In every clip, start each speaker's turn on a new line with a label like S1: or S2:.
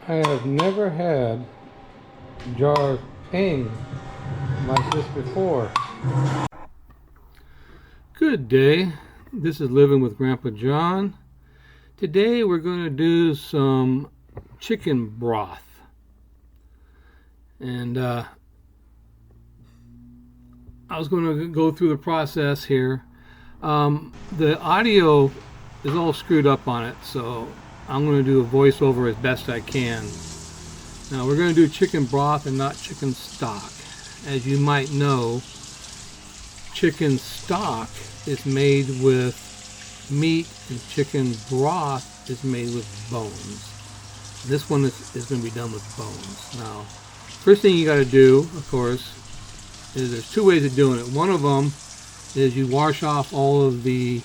S1: I have never had jars ping like this before. Good day. This is Living with Grandpa John. Today we're going to do some chicken broth. And I was going to go through the process here. The audio is all screwed up on it, so I'm going to do a voiceover as best I can. Now we're going to do chicken broth and not chicken stock. As you might know, chicken stock is made with meat and chicken broth is made with bones. This one is going to be done with bones. Now, first thing you got to do, of course, is there's two ways of doing it. One of them is you wash off all of the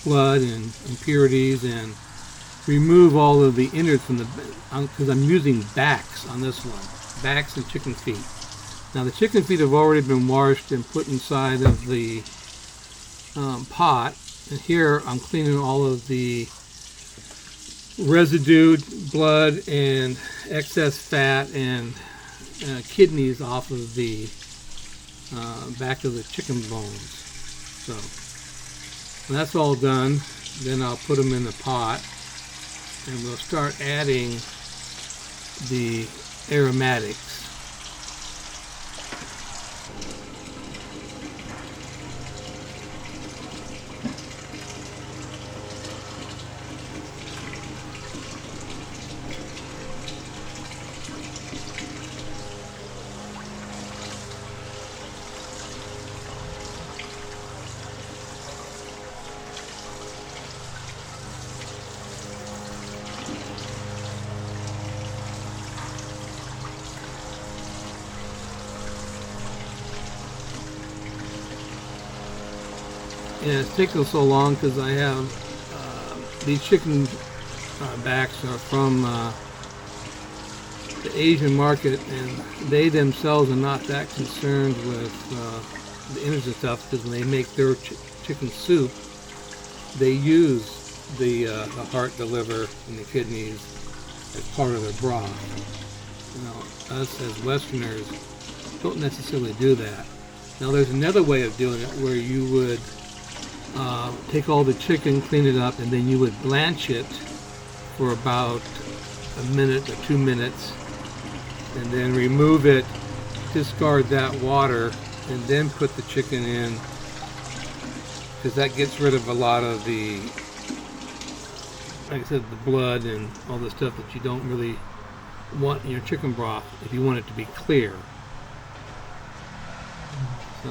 S1: blood and impurities and remove all of the innards from the, because I'm using backs on this one, backs and chicken feet. Now the chicken feet have already been washed and put inside of the pot, and here I'm cleaning all of the residue, blood, and excess fat and kidneys off of the back of the chicken bones. So when that's all done, then I'll put them in the pot and we'll start adding the aromatics. Yeah, it's taking so long because I have these chicken backs are from the Asian market, and they themselves are not that concerned with the innards and stuff, because when they make their chicken soup, they use the heart, the liver, and the kidneys as part of their broth. You know, us as Westerners don't necessarily do that. Now, there's another way of doing it where you would take all the chicken, clean it up, and then you would blanch it for about a minute or 2 minutes, and then remove it, discard that water, and then put the chicken in, because that gets rid of a lot of the, like I said, the blood and all the stuff that you don't really want in your chicken broth if you want it to be clear. So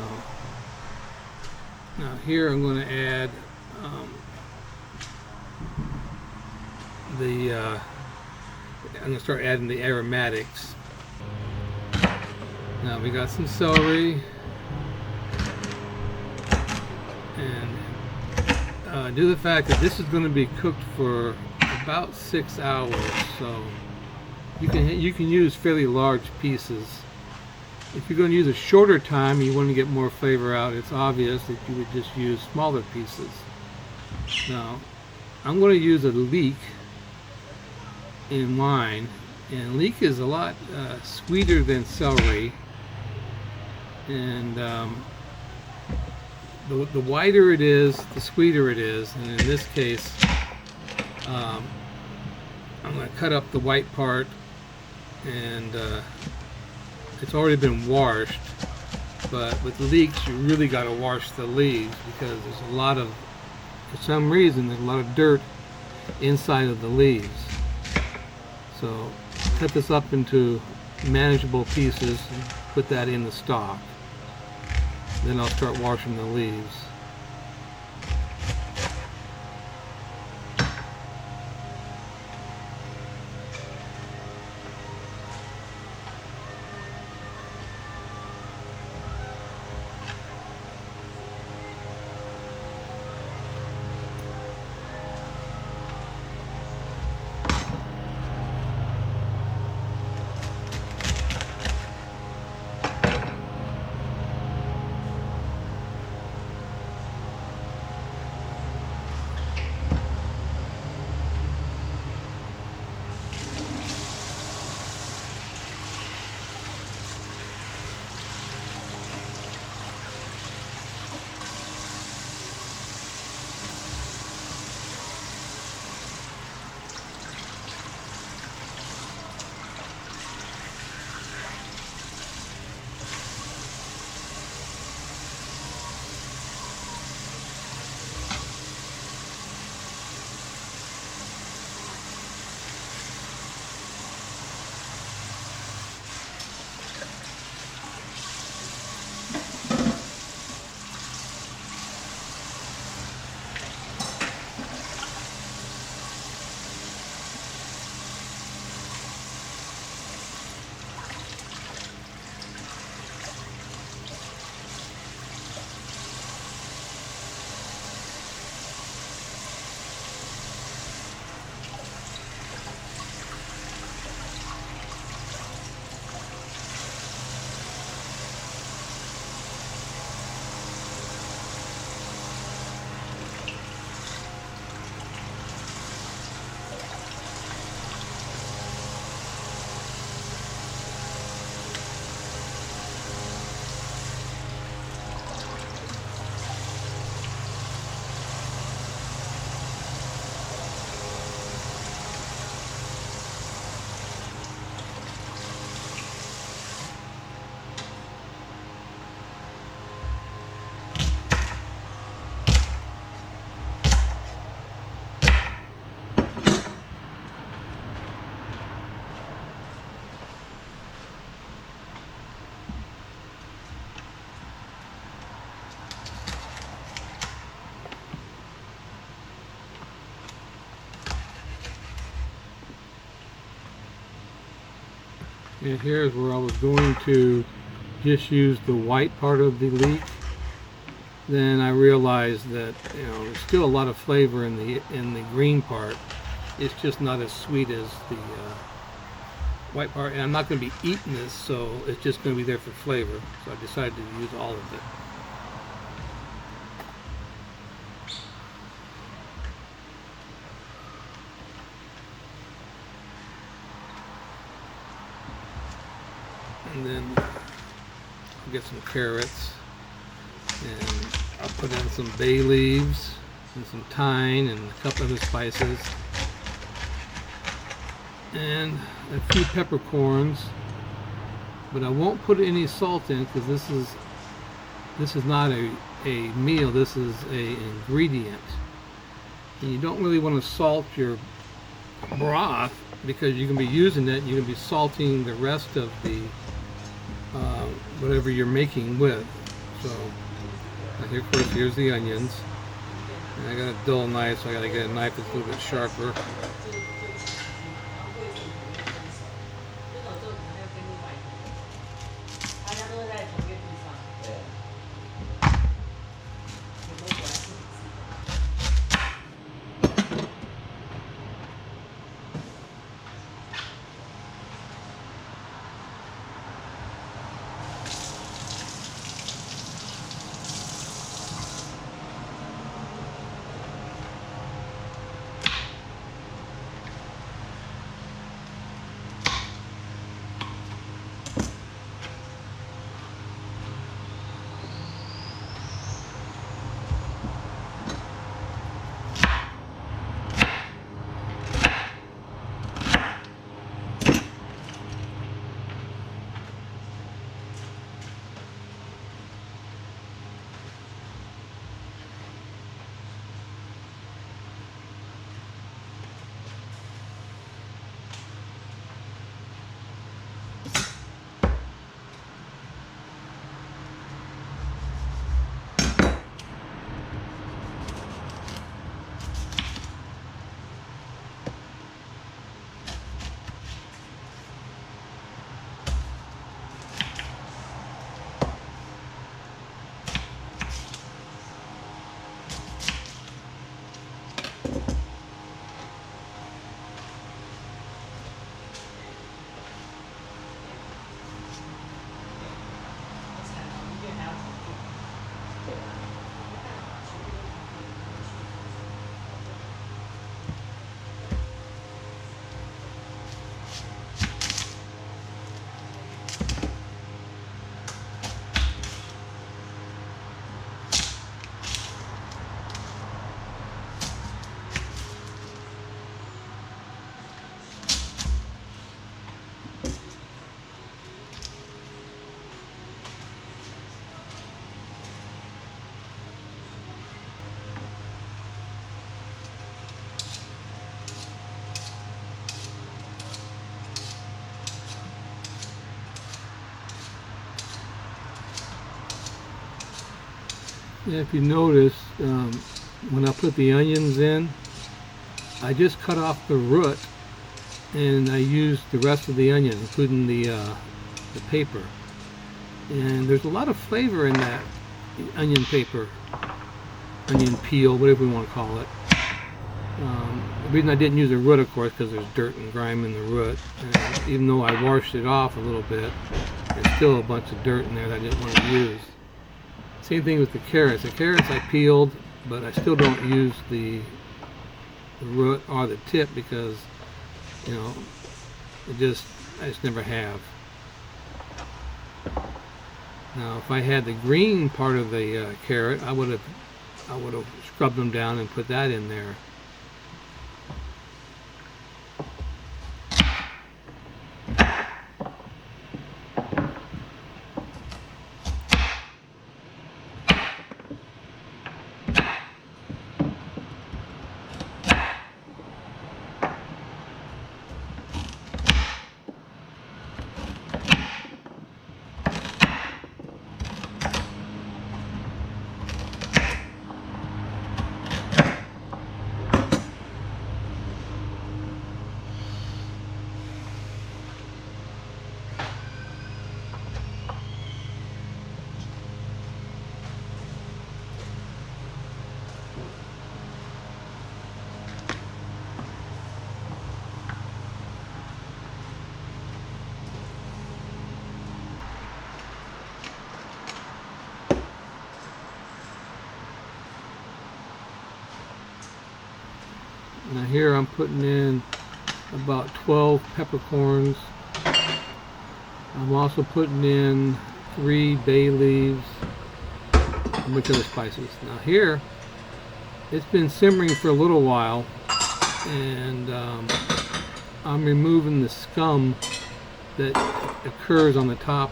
S1: now here I'm going to add I'm going to start adding the aromatics. Now we got some celery, and due to the fact that this is going to be cooked for about 6 hours, so you can use fairly large pieces. If you're going to use a shorter time, you want to get more flavor out, it's obvious that you would just use smaller pieces. Now, I'm going to use a leek in mine, and leek is a lot sweeter than celery, and the whiter it is, the sweeter it is, and in this case, I'm going to cut up the white part, and it's already been washed, but with leeks you really got to wash the leaves, because there's a lot of, for some reason, there's a lot of dirt inside of the leaves. So cut this up into manageable pieces and put that in the stock. Then I'll start washing the leaves. And here's where I was going to just use the white part of the leek. Then I realized that there's still a lot of flavor in the green part. It's just not as sweet as the white part, and I'm not going to be eating this, so it's just going to be there for flavor. So I decided to use all of it. And then I'll get some carrots, and I'll put in some bay leaves and some thyme and a couple other spices, and a few peppercorns. But I won't put any salt in because this is not a meal. This is a ingredient, and you don't really want to salt your broth because you can be using it. You can be salting the rest of the whatever you're making with. So here, of course, here's the onions. And I got a dull knife, so I got to get a knife that's a little bit sharper. If you notice, when I put the onions in, I just cut off the root and I used the rest of the onion, including the paper. And there's a lot of flavor in that onion paper, onion peel, whatever we want to call it. The reason I didn't use the root, of course, because there's dirt and grime in the root. And even though I washed it off a little bit, there's still a bunch of dirt in there that I didn't want to use. Same thing with the carrots. The carrots I peeled, but I still don't use the root or the tip because, I just never have. Now, if I had the green part of the carrot, I would have scrubbed them down and put that in there. Now here I'm putting in about 12 peppercorns. I'm also putting in 3 bay leaves, a bunch of other spices. Now here, it's been simmering for a little while, and I'm removing the scum that occurs on the top,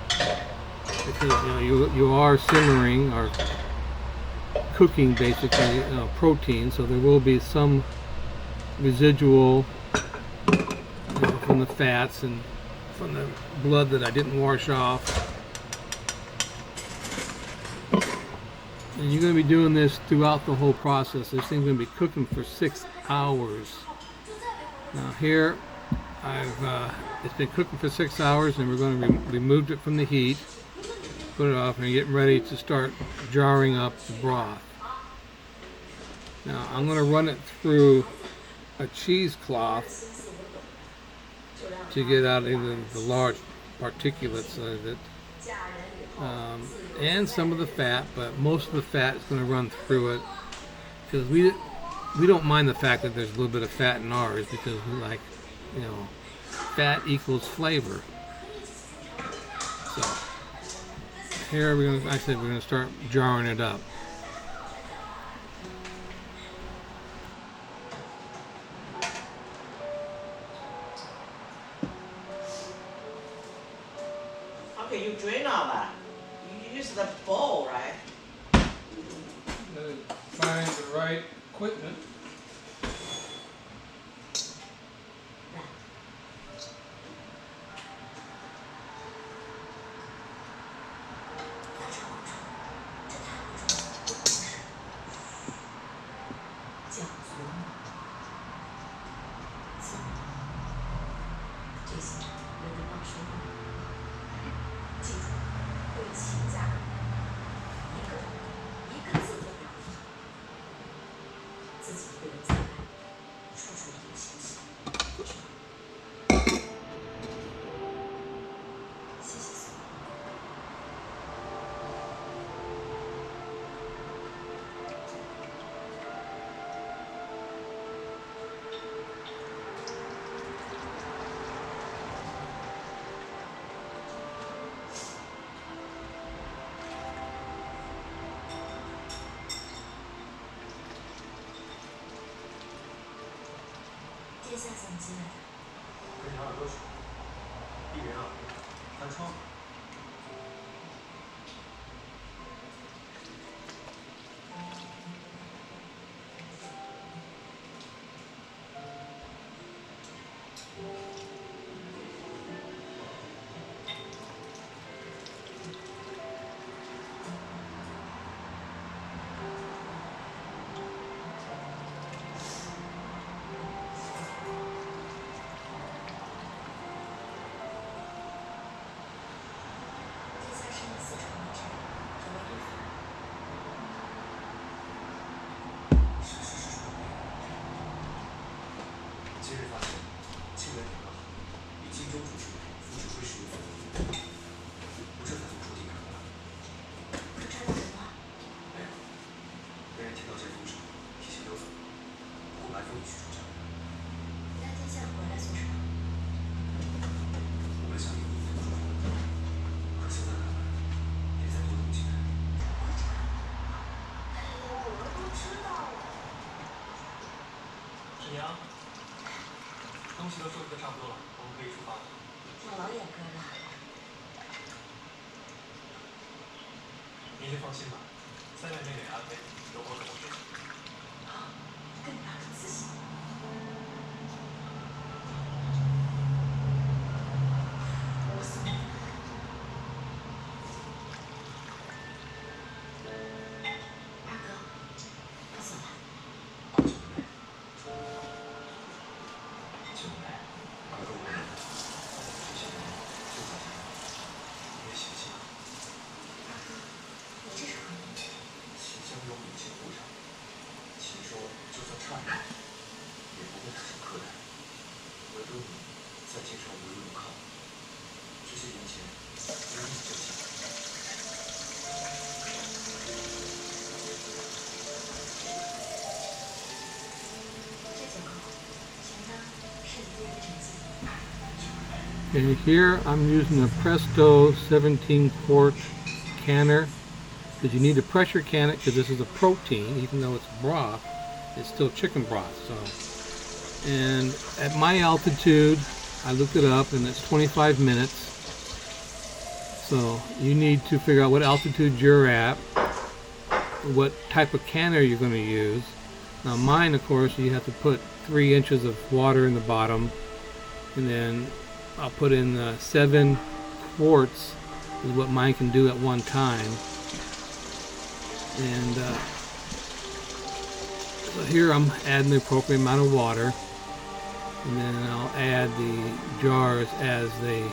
S1: because you are simmering or cooking basically protein, so there will be some residual from the fats and from the blood that I didn't wash off. And you're going to be doing this throughout the whole process. This thing's going to be cooking for 6 hours. Now here, it's been cooking for 6 hours, and we're going to remove it from the heat, put it off, and get ready to start jarring up the broth. Now I'm going to run it through a cheesecloth to get out even the large particulates of it, and some of the fat, but most of the fat is going to run through it, because we don't mind the fact that there's a little bit of fat in ours, because we like, fat equals flavor. So here we're going to start jarring it up.
S2: Okay, you drain all that. You use the bowl, right?
S1: Find the right equipment.
S3: 接下怎么进来的？
S4: 跟小耳朵说，一人啊，翻窗。今日发现，清源挺好，比荆州主事副指挥使有所不同。我这才从书记看过来。
S3: 不是抓到人了？
S4: 没有，被人听到这风声，提前溜走了。后来风雨去出战。
S3: 那天下午回来做什么？
S4: 我本想立即投出来，可现在看来，得再多动几天。
S3: 我们都知道了。
S4: 师娘。东西都收拾得差不多了，我们可以出发了。
S3: 让老远哥呢？
S4: 您先放心吧，三位妹妹安危有我可能知道。
S3: 跟你保持自信。我送你。二哥，我走了。
S4: 九妹，二哥我认了，这些年就在这里，你也行行。
S3: 二哥，你这是何意？
S4: 秦香有母亲护着，秦说就算差点，也不会太受苛待。唯独你在京城无依无靠，这些年前唯你就行。
S1: And here I'm using a Presto 17 quart canner, because you need to pressure can it because this is a protein. Even though it's broth, it's still chicken broth. So, and at my altitude, I looked it up and it's 25 minutes. So you need to figure out what altitude you're at, what type of canner you're going to use. Now mine, of course, you have to put 3 inches of water in the bottom, and then I'll put in 7 quarts is what mine can do at one time. And so here I'm adding the appropriate amount of water, and then I'll add the jars as they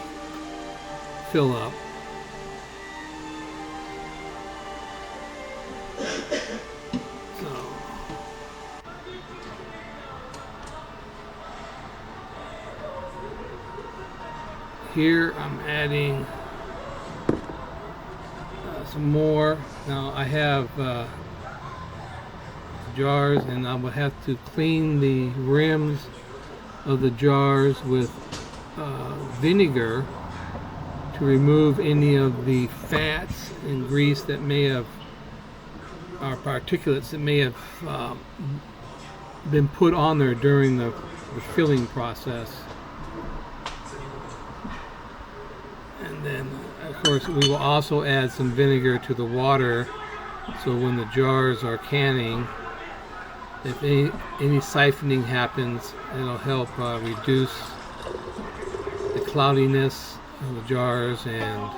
S1: fill up. Here I'm adding some more. Now I have jars, and I will have to clean the rims of the jars with vinegar to remove any of the fats and grease that may have, or particulates that may have been put on there during the filling process. And then, of course, we will also add some vinegar to the water, so when the jars are canning, if any siphoning happens, it'll help reduce the cloudiness of the jars. And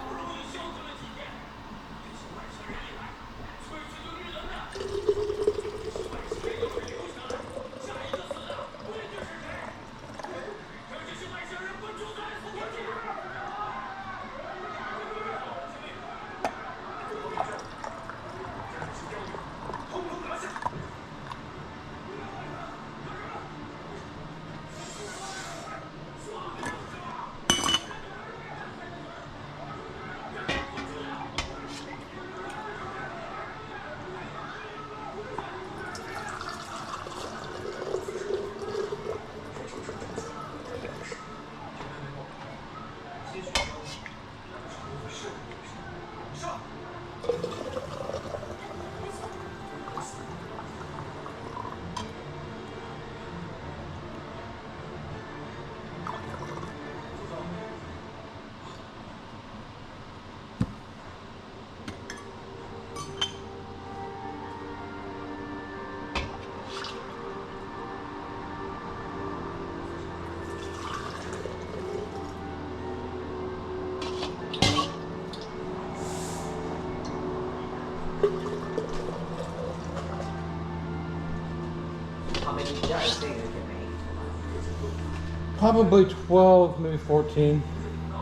S2: How many jars do you can make?
S1: probably 12, maybe 14.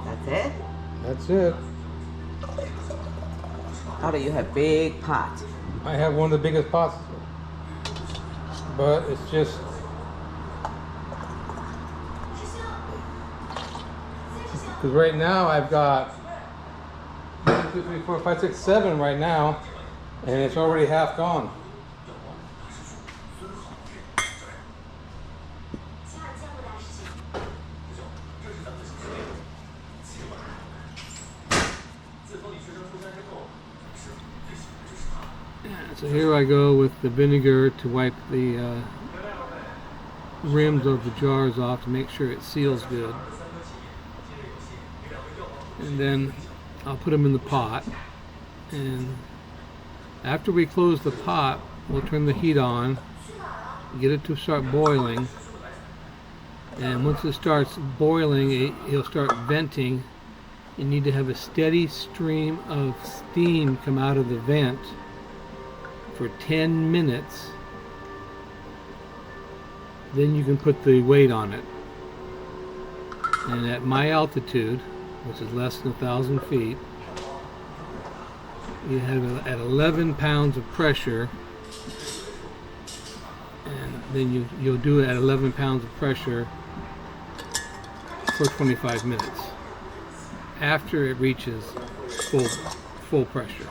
S2: That's it?
S1: That's it.
S2: How do you have big pot?
S1: I have one of the biggest pots, but it's just because right now I've got 1, 2, 3, 4, 5, 6, 7 right now, and it's already half gone. So here I go with the vinegar to wipe the rims of the jars off to make sure it seals good. And then I'll put them in the pot. And after we close the pot, we'll turn the heat on, get it to start boiling. And once it starts boiling, it'll start venting. You need to have a steady stream of steam come out of the vent for 10 minutes. Then you can put the weight on it. And at my altitude, which is less than 1,000 feet, you have at 11 pounds of pressure, and then you'll do it at 11 pounds of pressure for 25 minutes after it reaches full pressure.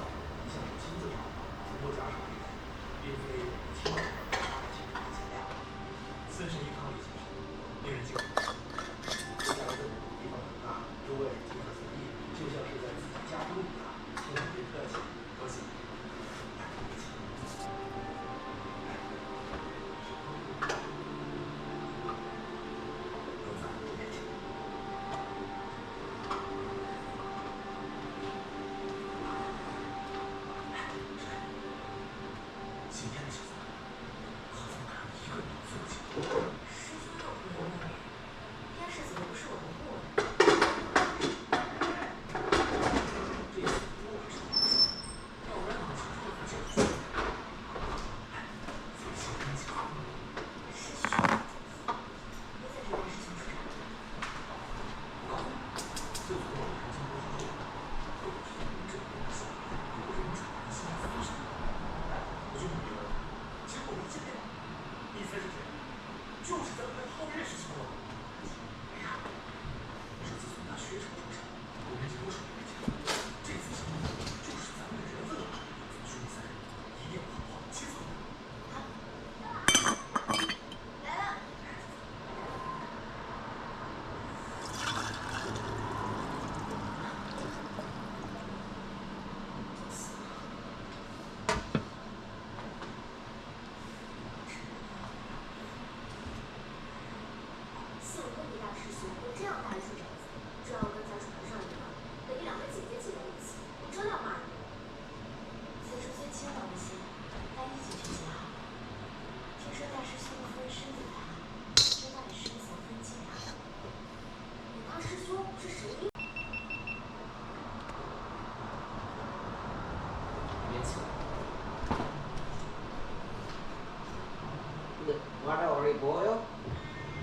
S2: video?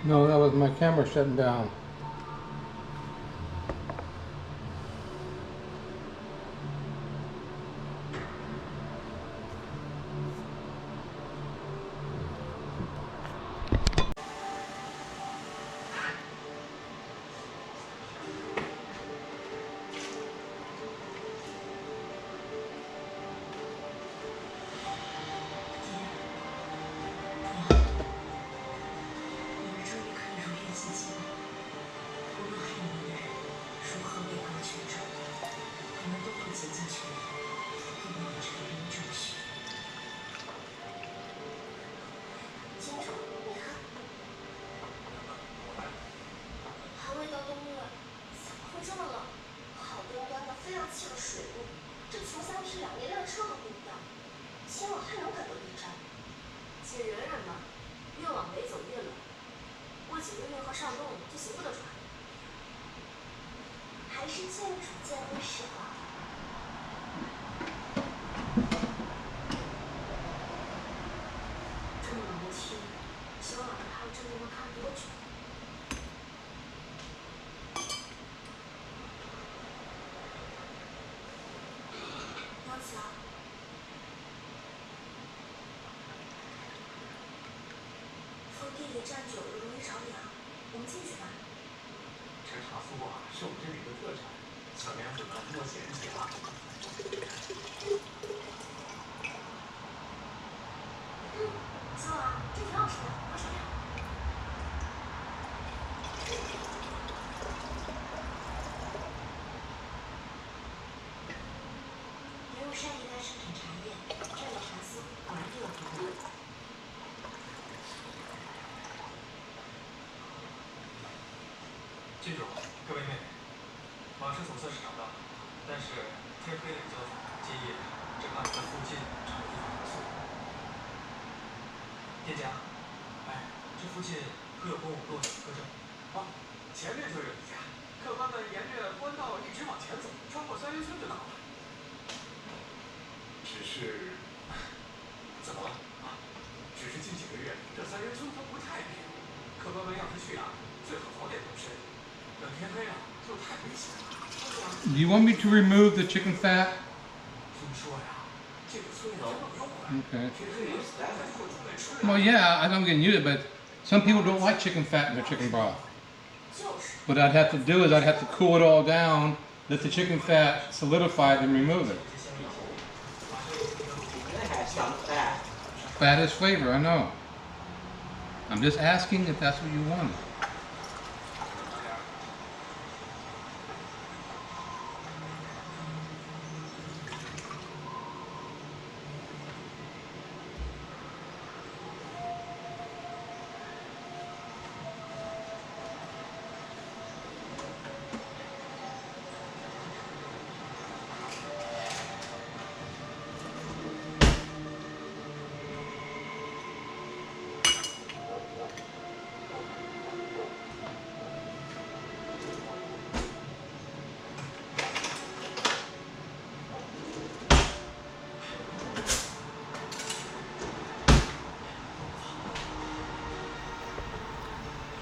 S1: No, that was my camera shutting down.
S3: 站久了容易着凉，我们进去吧。
S4: 这茶酥啊，是我们这里的特产，小娘子们莫嫌弃啊。
S3: 小婉，这挺好吃的，我尝尝。别用山一带生产茶叶，这里茶丝果然就有毒。
S4: 记住，各位妹妹，马氏总算是长大了，但是天黑了也交代，今夜只怕你在附近找个地方留宿。店家，哎，这附近可有供我们落脚的客栈？啊，前面就有一家，客官们沿着官道一直往前走，穿过三元村就到了。只是，怎么了？啊，只是近几个月这三元村它不太平，客官们要是去啊，最好早点动身。等天黑了就太危险了。
S1: Do you want me to remove the chicken fat?
S4: 听说呀，这个村里根本不用管。
S1: Okay.
S4: 平时也是咱们做出来吃的。
S1: Well, yeah, I don't get use it, but some people don't like chicken fat in their chicken broth.
S3: 就是。
S1: What I'd have to do is I'd have to cool it all down, let the chicken fat solidify it, and remove it.
S2: They have some fat.
S1: Fat is flavor, I know. I'm just asking if that's what you wanted.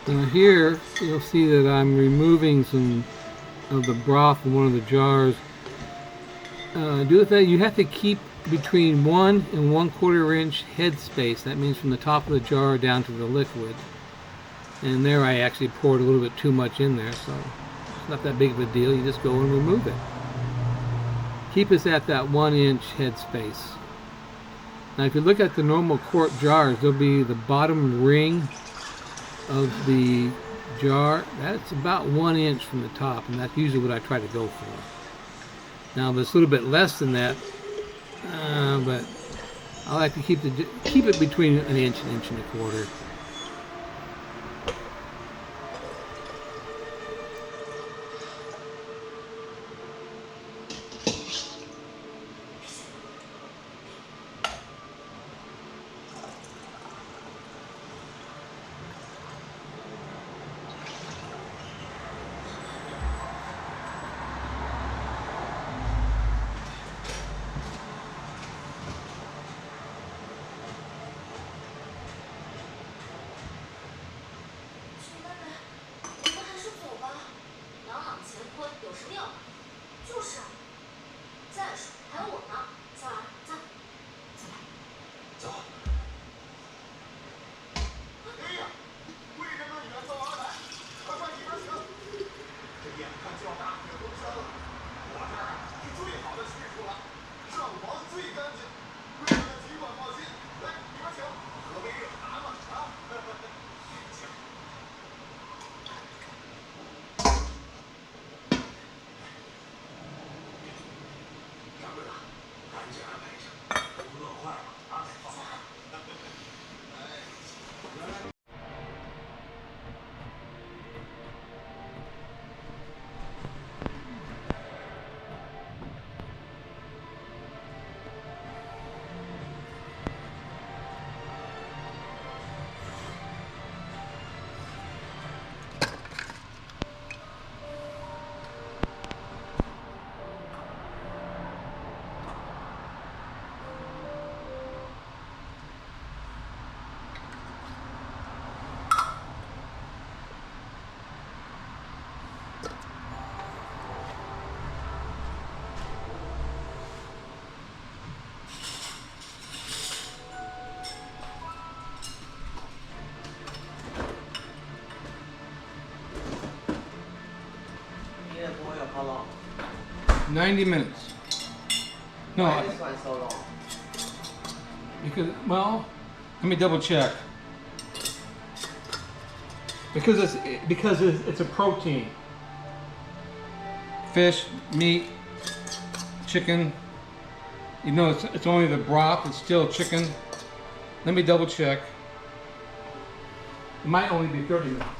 S1: Now here you'll see that I'm removing some of the broth from one of the jars. Do with that, you have to keep between 1 and 1/4 inch head space. That means from the top of the jar down to the liquid. And there I actually poured a little bit too much in there, so it's not that big of a deal. You just go and remove it. Keep us at that 1 inch head space. Now if you look at the normal quart jars, there'll be the bottom ring of the jar. That's about 1 inch from the top, and that's usually what I try to go for. Now if it's a little bit less than that, but I like to keep it between an inch and 1.25 inches. 90 minutes. No,
S2: Why this one so long?
S1: because, well, let me double check. Because it's a protein. Fish, meat, chicken. You know, it's only the broth. It's still chicken. Let me double check. It might only be 30 minutes.